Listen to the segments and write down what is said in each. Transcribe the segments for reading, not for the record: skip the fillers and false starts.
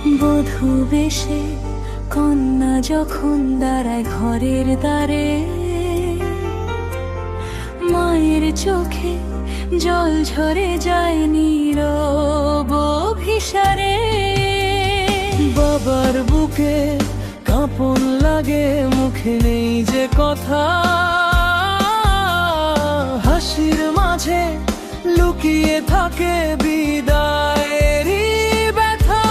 বধূ বেশে কন্যা যখন দাঁড়ায় ঘরের দ্বারে, মায়ের চোখে জল ঝরে যায় নীরব অভিসারে। বাবার বুকে কাঁপন লাগে, মুখে নেই যে কথা, হাসির মাঝে লুকিয়ে থাকে বিদায়েরই ব্যথা।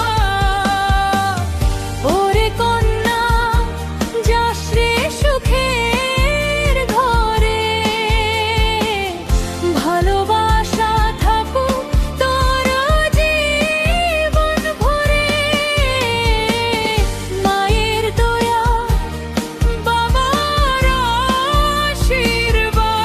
ওরে কন্যা যাস রে সুখের ঘরে, ভালোবাসা থাকুক তোর জীবন ভরে। মায়ের দয়া বাবার আশীর্বাদ,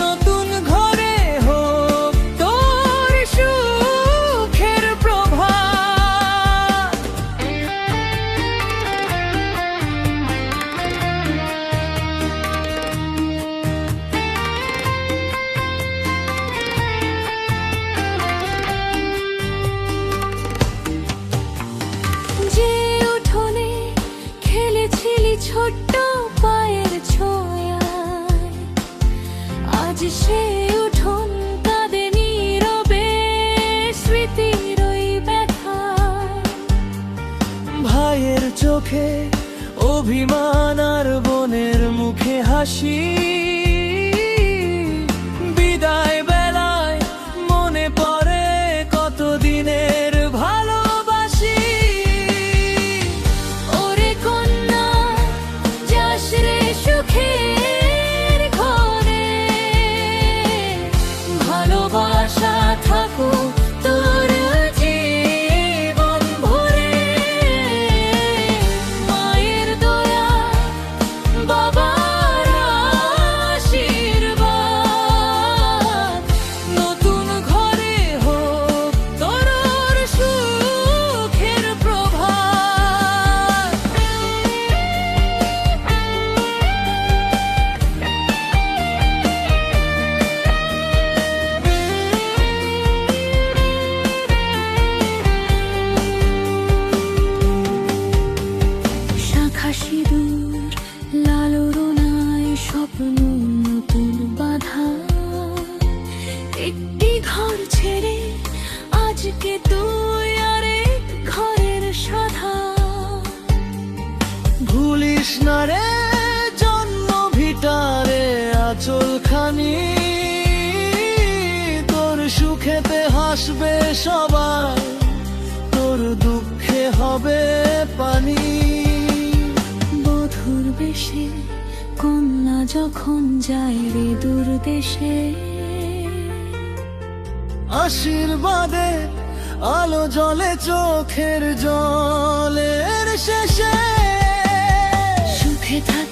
নতুন ঘরে হোক তোর সুখের প্রভাত। যে উঠোনে খেলেছিলি ছোট্ট পায়ের ছোঁয়ায়, আজ সে উঠোন কাঁদে নীরবে স্মৃতির ওই ব্যথা। ভাইয়ের চোখে অভিমান আর বোনের মুখে হাসি, বিদায় বেলায় মনে পড়ে কতদিনের ভালোবাসি। ওরে কন্যা যাস রে সুখের ঘরে, ভালোবাসা থাকুক তোর জীবন ভরে। মায়ের দয়া বাবার আশীর্বাদ, নতুন ঘরে হোক তোর সুখের প্রভাত। শাখা সিঁদুর লালরনায় স্বপ্ন নতুন বাধা, একটি ঘর ছেড়ে আজকে তুই আরেক ঘরের সাধা। ভুলিস না রে জন্ম ভিটারে আঁচল খানি, তোর সুখেতে হাসবে সবাই, তোর দুঃখে হবে পানি। বধূর বেশে কন্যা যখন যায় রে দূর দেশে, আশীর্বাদে আলো জ্বলে চোখের জলের শেষে। সুখে থাক